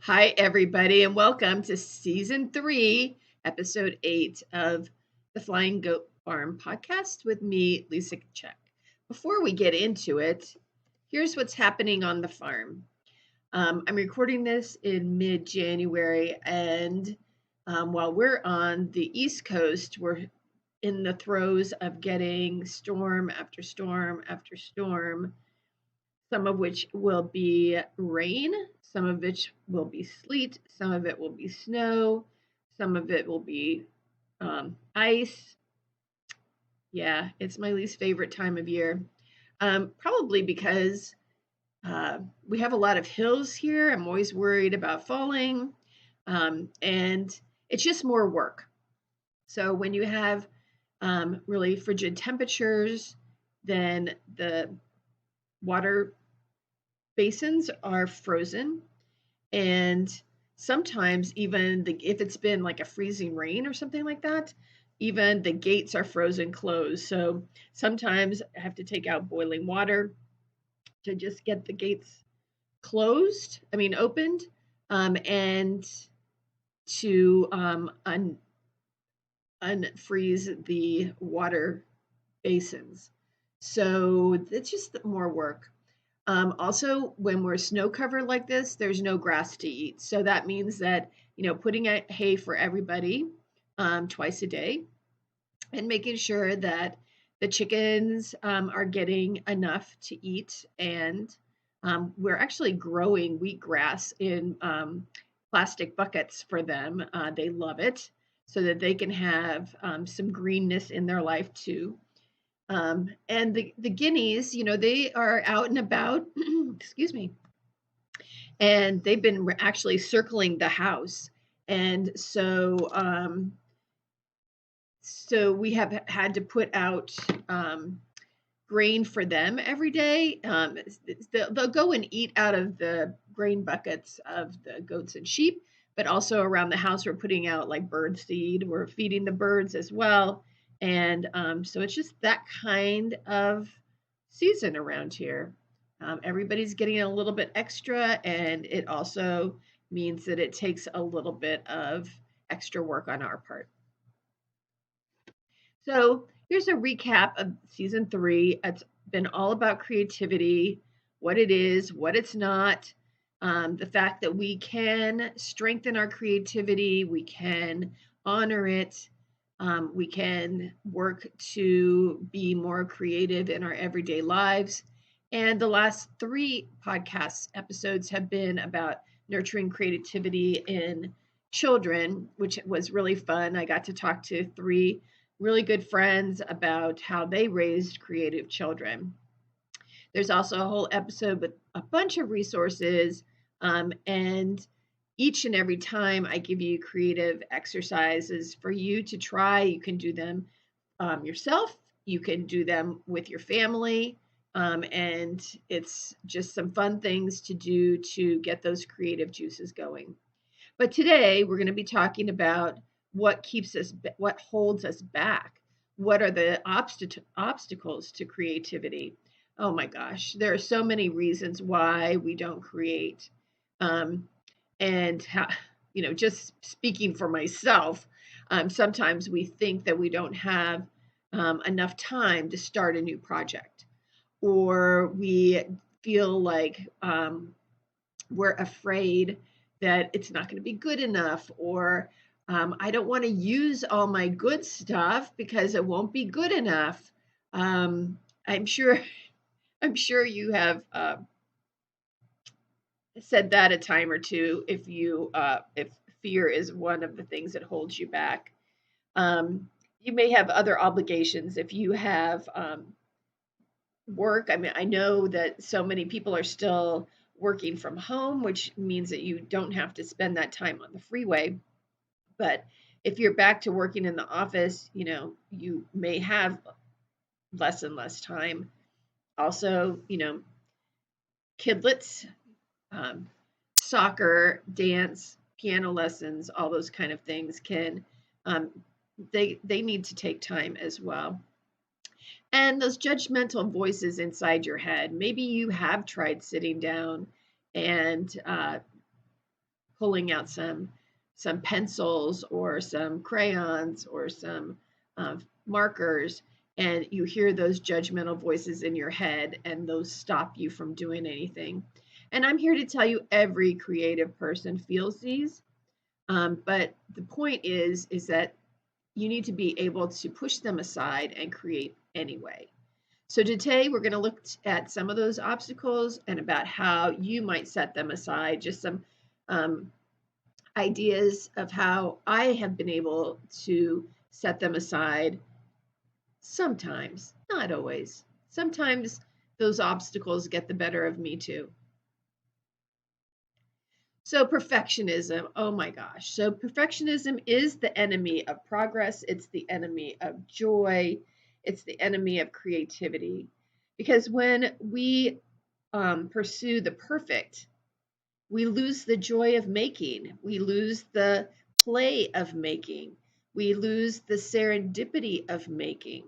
Hi, everybody, and welcome to season 3, episode 8 of the Flying Goat Farm podcast with me, Lisa Kachek. Before we get into it, here's what's happening on the farm. I'm recording this in mid January, and while we're on the East Coast, we're in the throes of getting storm after storm after storm, some of which will be rain, some of which will be sleet, some of it will be snow, some of it will be ice. Yeah, it's my least favorite time of year. Probably because we have a lot of hills here. I'm always worried about falling, and it's just more work. So when you have really frigid temperatures, then the water basins are frozen, and sometimes even if it's been like a freezing rain or something like that, even the gates are frozen closed. So sometimes I have to take out boiling water to just get the gates opened, and to unfreeze the water basins. So it's just more work. Also, when we're snow covered like this, there's no grass to eat. So that means that, putting out hay for everybody twice a day and making sure that the chickens are getting enough to eat. And we're actually growing wheatgrass in plastic buckets for them. They love it so that they can have some greenness in their life too. And the guineas, they are out and about, excuse me, and they've been actually circling the house. And so we have had to put out grain for them every day. They'll go and eat out of the grain buckets of the goats and sheep, but also around the house, we're putting out like bird seed. We're feeding the birds as well. And so it's just that kind of season around here. Everybody's getting a little bit extra, and it also means that it takes a little bit of extra work on our part. So here's a recap of season 3. It's been all about creativity, what it is, what it's not, the fact that we can strengthen our creativity, we can honor it, we can work to be more creative in our everyday lives. And the last 3 podcast episodes have been about nurturing creativity in children, which was really fun. I got to talk to 3 really good friends about how they raised creative children. There's also a whole episode with a bunch of resources, and each and every time I give you creative exercises for you to try. You can do them yourself, you can do them with your family, and it's just some fun things to do to get those creative juices going. But today we're going to be talking about what holds us back. What are the obstacles to creativity? Oh my gosh, there are so many reasons why we don't create. And how, just speaking for myself, sometimes we think that we don't have enough time to start a new project, or we feel like we're afraid that it's not going to be good enough, or I don't want to use all my good stuff because it won't be good enough. I'm sure you have said that a time or two. If fear is one of the things that holds you back, you may have other obligations. If you have work, I know that so many people are still working from home, which means that you don't have to spend that time on the freeway. But if you're back to working in the office, you may have less and less time. Also, kidlets, soccer, dance, piano lessons, all those kind of things can they need to take time as well. And those judgmental voices inside your head. Maybe you have tried sitting down and pulling out some pencils or some crayons or some markers, and you hear those judgmental voices in your head, and those stop you from doing anything. And I'm here to tell you every creative person feels these. But the point is that you need to be able to push them aside and create anyway. So today we're going to look at some of those obstacles and about how you might set them aside, just some ideas of how I have been able to set them aside sometimes, not always. Sometimes those obstacles get the better of me too. So perfectionism, oh my gosh. So perfectionism is the enemy of progress. It's the enemy of joy. It's the enemy of creativity. Because when we pursue the perfect, we lose the joy of making. We lose the play of making. We lose the serendipity of making.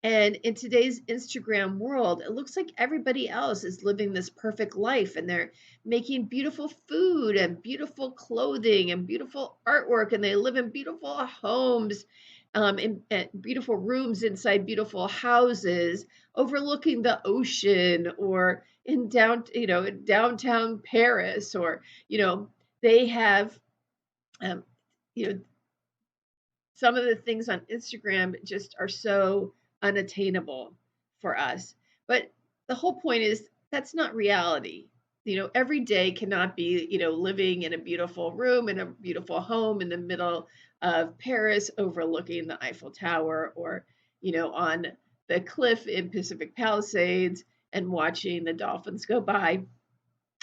And in today's Instagram world, it looks like everybody else is living this perfect life, and they're making beautiful food and beautiful clothing and beautiful artwork, and they live in beautiful homes, in beautiful rooms inside beautiful houses, overlooking the ocean, or in downtown Paris, or they have, um, you know, some of the things on Instagram just are so unattainable for us. But the whole point is that's not reality. Every day cannot be, living in a beautiful room in a beautiful home in the middle of Paris overlooking the Eiffel Tower, or, on the cliff in Pacific Palisades and watching the dolphins go by.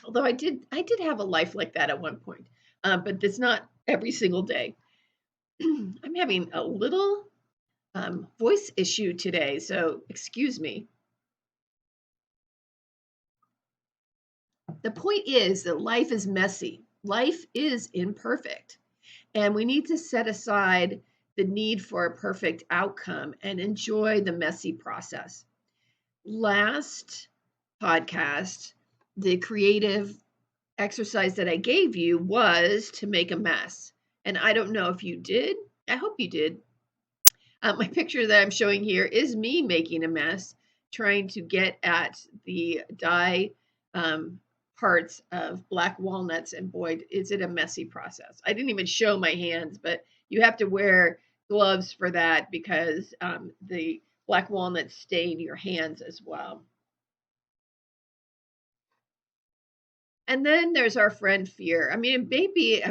Although I did have a life like that at one point, but it's not every single day. I'm having a little voice issue today, so excuse me. The point is that life is messy. Life is imperfect. And we need to set aside the need for a perfect outcome and enjoy the messy process. Last podcast, the creative exercise that I gave you was to make a mess. And I don't know if you did. I hope you did. My picture that I'm showing here is me making a mess, trying to get at the dye parts of black walnuts, and boy, is it a messy process. I didn't even show my hands, but you have to wear gloves for that because the black walnuts stain your hands as well. And then there's our friend fear. I mean, it may be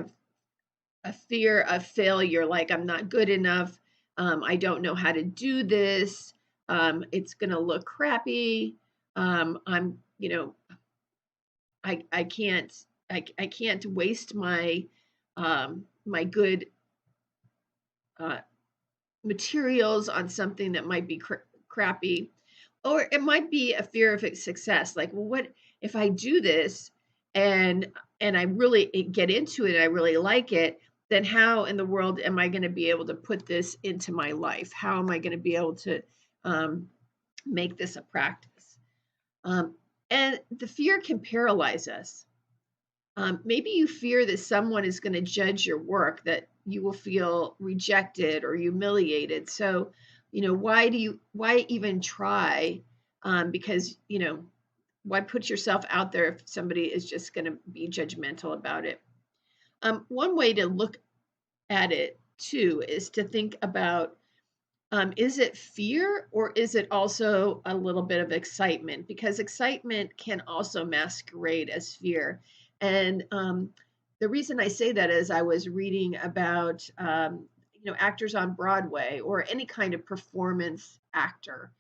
a fear of failure, like I'm not good enough. I don't know how to do this. It's going to look crappy. I'm, I can't waste my my good materials on something that might be crappy, or it might be a fear of success. Like, well, what if I do this and I really get into it, I really like it, then how in the world am I going to be able to put this into my life? How am I going to be able to make this a practice? And the fear can paralyze us. Maybe you fear that someone is going to judge your work, that you will feel rejected or humiliated. So, why even try? Because, why put yourself out there if somebody is just going to be judgmental about it? One way to look at it too is to think about, is it fear or is it also a little bit of excitement? Because excitement can also masquerade as fear. And the reason I say that is I was reading about, actors on Broadway, or any kind of performance actor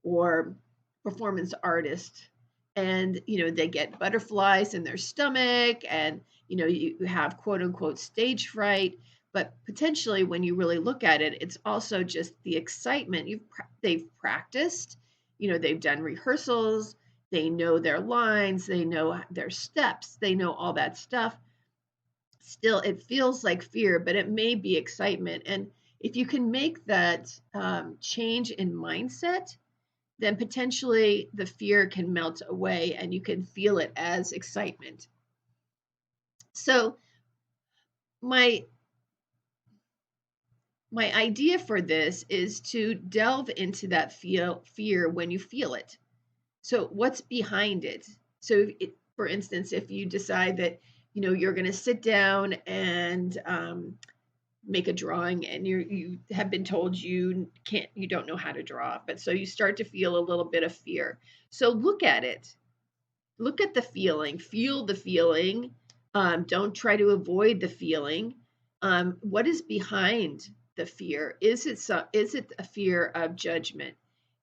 or performance artist. And, they get butterflies in their stomach, and, you have quote unquote stage fright. But potentially, when you really look at it, it's also just the excitement. They've practiced, they've done rehearsals, they know their lines, they know their steps, they know all that stuff. Still, it feels like fear, but it may be excitement. And if you can make that change in mindset, then potentially the fear can melt away and you can feel it as excitement. So my my idea for this is to delve into that fear when you feel it. So what's behind it? So for instance, if you decide that you're going to sit down and make a drawing, and you have been told you don't know how to draw, but so you start to feel a little bit of fear. So look at it, look at the feeling, feel the feeling. Don't try to avoid the feeling. What is behind the fear? Is it a fear of judgment?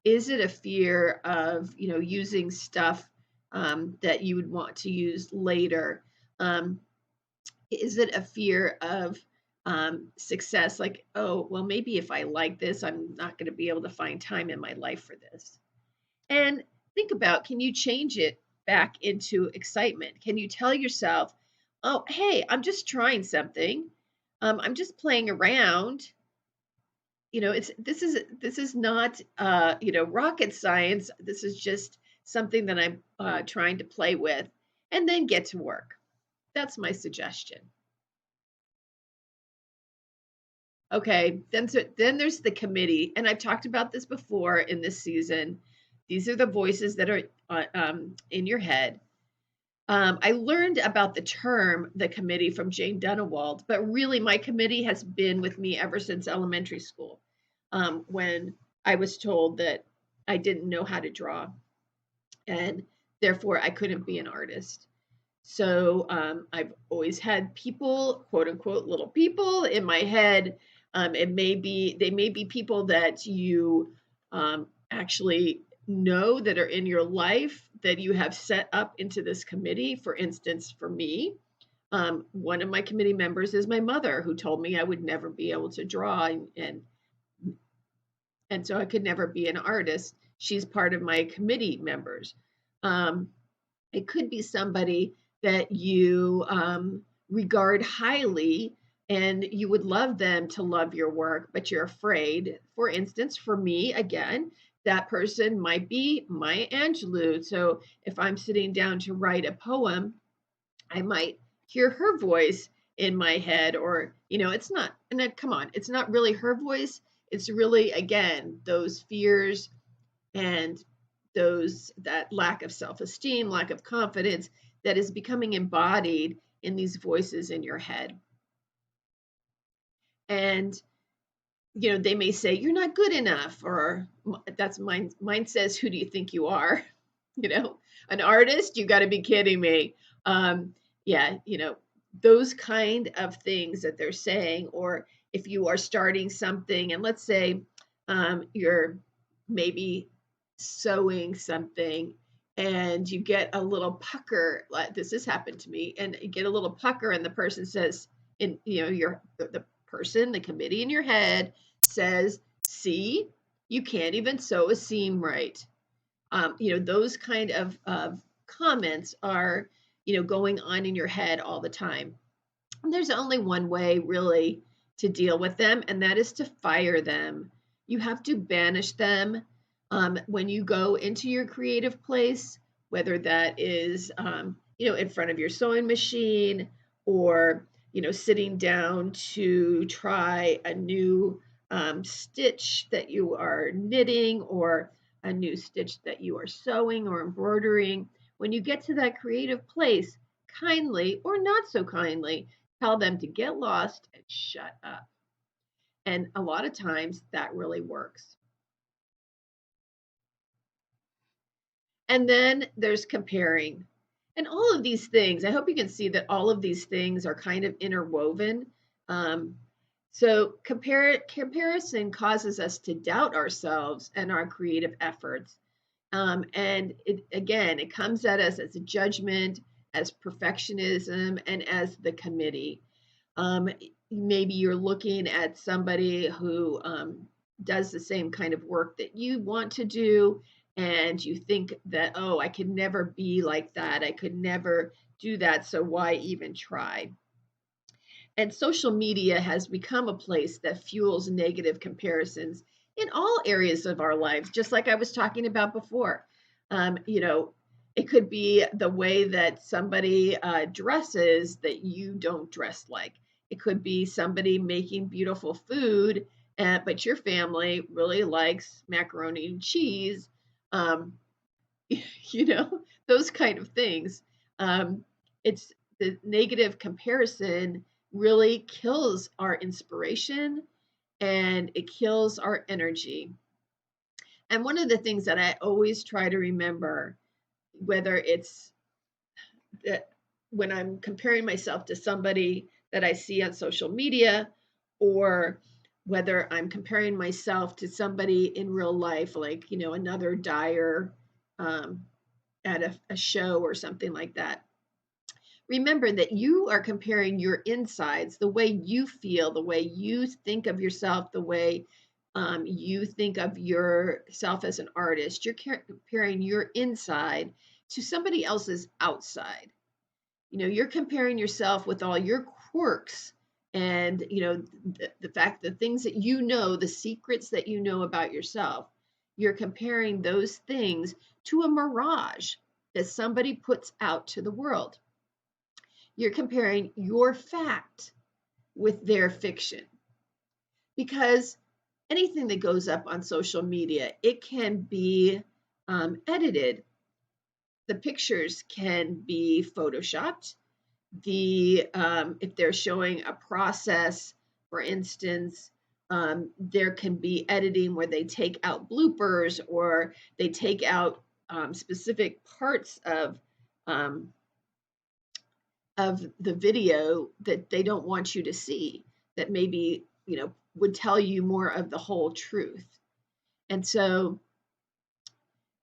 Is it a fear of using stuff that you would want to use later? Um, is it a fear of success? Like, oh, well, maybe if I like this, I'm not going to be able to find time in my life for this. And think about, can you change it back into excitement? Can you tell yourself, oh, hey, I'm just trying something. I'm just playing around. It's this is not rocket science. This is just something that I'm trying to play with, and then get to work. That's my suggestion. Okay, then there's the committee, and I've talked about this before in this season. These are the voices that are in your head. I learned about the term the committee from Jane Dunewald, but really my committee has been with me ever since elementary school, when I was told that I didn't know how to draw, and therefore I couldn't be an artist. So I've always had people, quote unquote, little people in my head. They may be people that you actually know that are in your life that you have set up into this committee. For instance, for me, one of my committee members is my mother, who told me I would never be able to draw, and so I could never be an artist. She's part of my committee members. Um, it could be somebody that you regard highly, and you would love them to love your work, but you're afraid. For instance, for me, again, that person might be Maya Angelou. So if I'm sitting down to write a poem, I might hear her voice in my head, or, it's not, and then, come on, it's not really her voice. It's really, again, those fears and that lack of self-esteem, lack of confidence that is becoming embodied in these voices in your head. And they may say you're not good enough, or that's mine says, who do you think you are? An artist? You got to be kidding me. Yeah, those kind of things that they're saying. Or if you are starting something, and let's say you're maybe sewing something, and you get a little pucker, like this has happened to me, and you get a little pucker, and the person says, in the person, the committee in your head says, see, you can't even sew a seam right. Those kind of comments are going on in your head all the time. And there's only one way really to deal with them, and that is to fire them. You have to banish them. When you go into your creative place, whether that is, in front of your sewing machine, or, sitting down to try a new stitch that you are knitting, or a new stitch that you are sewing or embroidering. When you get to that creative place, kindly or not so kindly, tell them to get lost and shut up. And a lot of times that really works. And then there's comparing. And all of these things, I hope you can see that all of these things are kind of interwoven. Um, so comparison causes us to doubt ourselves and our creative efforts. And it comes at us as a judgment, as perfectionism, and as the committee. Maybe you're looking at somebody who does the same kind of work that you want to do, and you think that, oh, I could never be like that. I could never do that. So why even try? And social media has become a place that fuels negative comparisons in all areas of our lives, just like I was talking about before. It could be the way that somebody dresses that you don't dress like. It could be somebody making beautiful food, but your family really likes macaroni and cheese. Um, you know, those kind of things. Um, it's the negative comparison really kills our inspiration and it kills our energy. And one of the things that I always try to remember, whether it's that when I'm comparing myself to somebody that I see on social media, or whether I'm comparing myself to somebody in real life, like, another dyer um, at a show or something like that. Remember that you are comparing your insides, the way you feel, the way you think of yourself, the way you think of yourself as an artist. You're comparing your inside to somebody else's outside. You're comparing yourself with all your quirks and, the fact, the things that the secrets that you know about yourself. You're comparing those things to a mirage that somebody puts out to the world. You're comparing your fact with their fiction, because anything that goes up on social media, it can be edited. The pictures can be photoshopped. If they're showing a process, for instance, there can be editing where they take out bloopers or they take out specific parts um, of the video that they don't want you to see, that maybe would tell you more of the whole truth. And so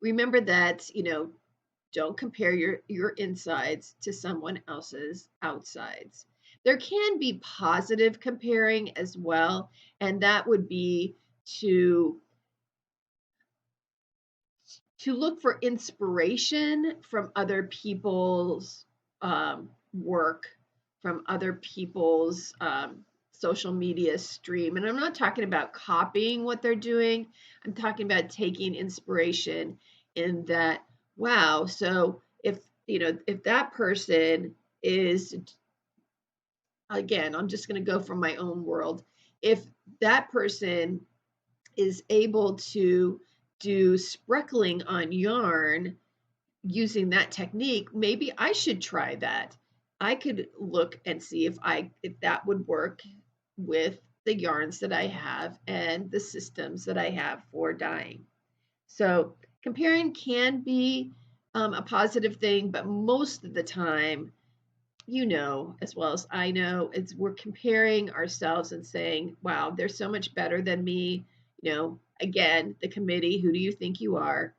remember that don't compare your insides to someone else's outsides. There can be positive comparing as well, and that would be to look for inspiration from other people's work, from other people's social media stream. And I'm not talking about copying what they're doing. I'm talking about taking inspiration in that, wow, so if that person is, again, I'm just going to go from my own world. If that person is able to do spreckling on yarn using that technique, maybe I should try that. I could look and see if that would work with the yarns that I have and the systems that I have for dyeing. So comparing can be a positive thing, but most of the time, as well as I know, we're comparing ourselves and saying, wow, they're so much better than me. Again, the committee, who do you think you are?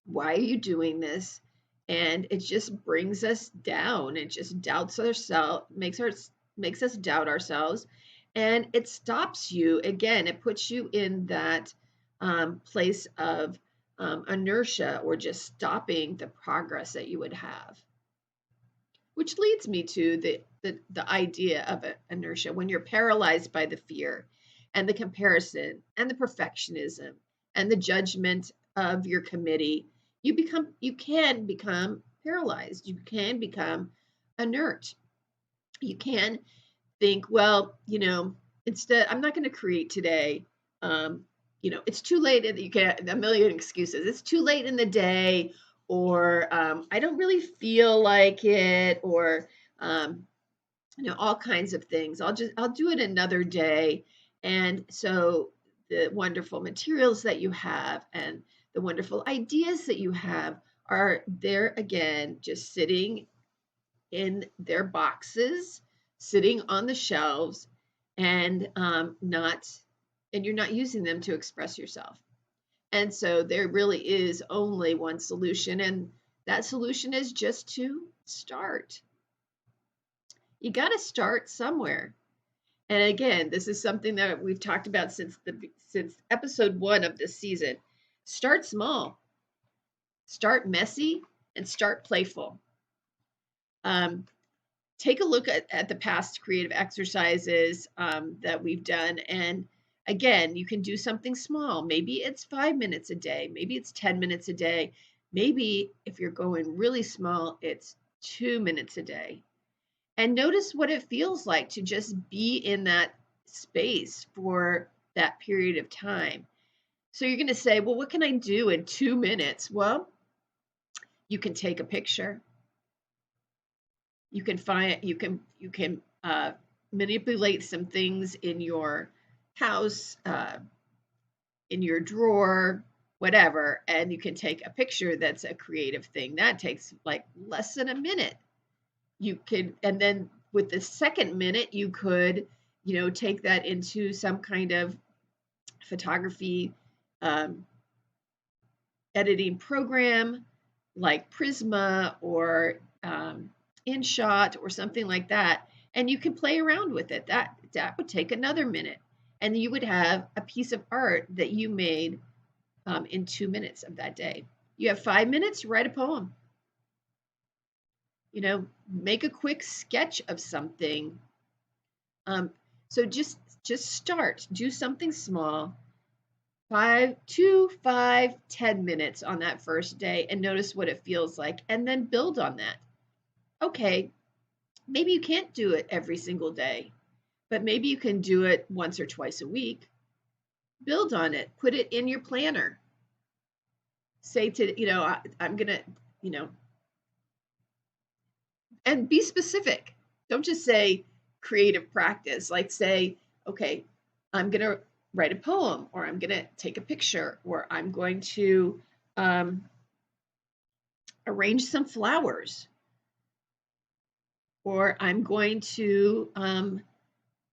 Why are you doing this? And it just brings us down. It just doubts ourselves, makes us doubt ourselves, and it stops you. Again, it puts you in that place of inertia, or just stopping the progress that you would have. Which leads me to the idea of inertia. When you're paralyzed by the fear and the comparison and the perfectionism and the judgment of your committee, you can become paralyzed. You can become inert. You can think, well, instead, I'm not going to create today. It's too late. You get a million excuses. It's too late in the day, or I don't really feel like it, or all kinds of things. I'll do it another day. And so the wonderful materials that you have and the wonderful ideas that you have are there again, just sitting in their boxes, sitting on the shelves, and you're not using them to express yourself. And so there really is only one solution, and that solution is just to start. You got to start somewhere. And again, this is something that we've talked about since episode 1 of this season. Start small, start messy, and start playful. Take a look at the past creative exercises that we've done. And again, you can do something small. Maybe it's 5 minutes a day. Maybe it's 10 minutes a day. Maybe if you're going really small, it's 2 minutes a day. and notice what it feels like to just be in that space for that period of time. So you're going to say, well, what can I do in 2 minutes? Well, you can take a picture. You can manipulate some things in your house, in your drawer, whatever, and you can take a picture that's a creative thing. That takes like less than a minute. You could, and then with the second minute, you could, take that into some kind of photography um, editing program like Prisma or InShot or something like that, and you can play around with it. That would take another minute, and you would have a piece of art that you made in 2 minutes of that day. You have 5 minutes, write a poem. Make a quick sketch of something. So just start. Do something small. 10 minutes on that first day and notice what it feels like, and then build on that. Okay, maybe you can't do it every single day, but maybe you can do it once or twice a week. Build on it. Put it in your planner. Say I'm going to, and be specific. Don't just say creative practice. Like say, okay, I'm going to write a poem, or I'm going to take a picture, or I'm going to arrange some flowers, or I'm going to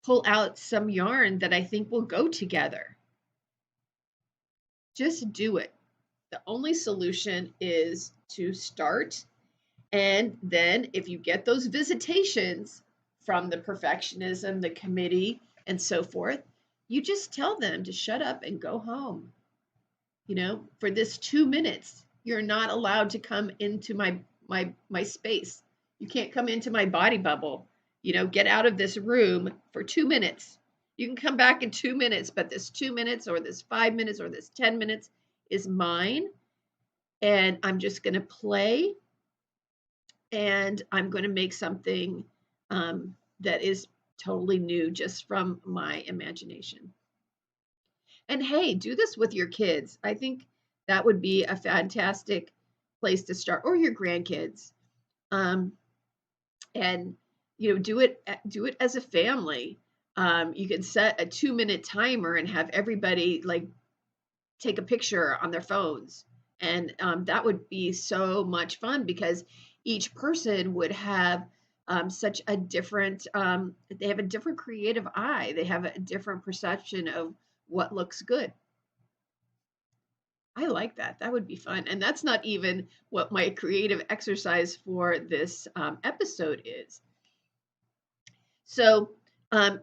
pull out some yarn that I think will go together. Just do it. The only solution is to start. And then if you get those visitations from the perfectionism, the committee, and so forth, you just tell them to shut up and go home. For this 2 minutes, you're not allowed to come into my space. You can't come into my body bubble. Get out of this room for 2 minutes. You can come back in 2 minutes, but this 2 minutes or this 5 minutes or this 10 minutes is mine. And I'm just going to play, and I'm going to make something that is totally new just from my imagination. And hey, do this with your kids. I think that would be a fantastic place to start, or your grandkids. And do it as a family. You can set a 2-minute timer and have everybody like take a picture on their phones, and that would be so much fun because each person would have such a different they have a different creative eye. They have a different perception of what looks good. I like that. That would be fun. And that's not even what my creative exercise for this episode is. So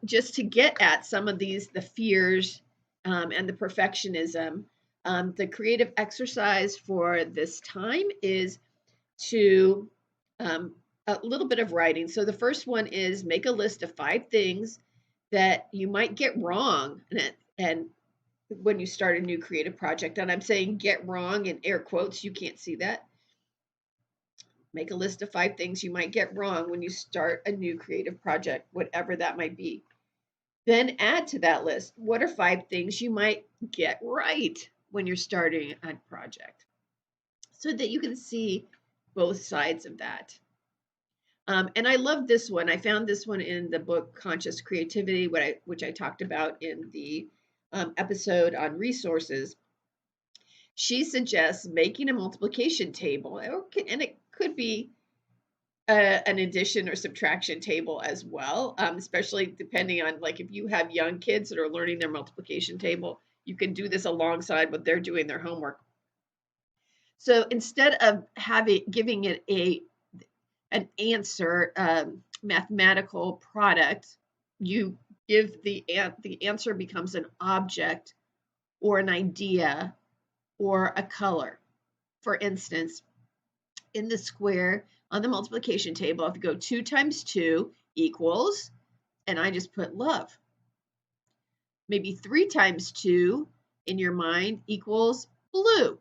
just to get at some of the fears and the perfectionism, the creative exercise for this time is to a little bit of writing. So the first one is make a list of 5 things that you might get wrong and when you start a new creative project. And I'm saying get wrong in air quotes. You can't see that. Make a list of 5 things you might get wrong when you start a new creative project, whatever that might be. Then add to that list, what are 5 things you might get right when you're starting a project, so that you can see both sides of that. And I love this one. I found this one in the book Conscious Creativity, which I talked about in the episode on resources. She suggests making a multiplication table, and it could be an addition or subtraction table as well, especially depending on, like, if you have young kids that are learning their multiplication table, you can do this alongside what they're doing their homework. So instead of giving it an answer, mathematical product, you give the answer becomes an object or an idea or a color. For instance, in the square on the multiplication table, if you go 2 times 2 equals, and I just put love. Maybe 3 times 2 in your mind equals blue.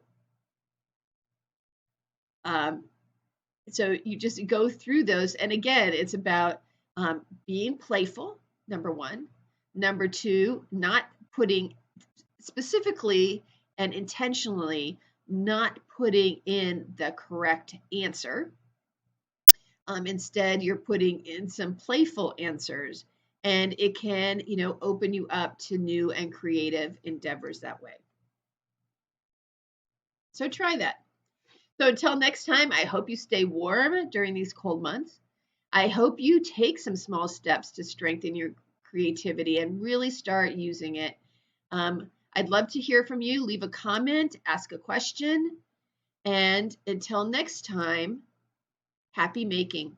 So you just go through those. And again, it's about Being playful, number one. Number two, not putting specifically and intentionally not putting in the correct answer. Instead, you're putting in some playful answers, and it can, open you up to new and creative endeavors that way. So try that. So until next time, I hope you stay warm during these cold months. I hope you take some small steps to strengthen your creativity and really start using it. I'd love to hear from you. Leave a comment, ask a question, and until next time, happy making.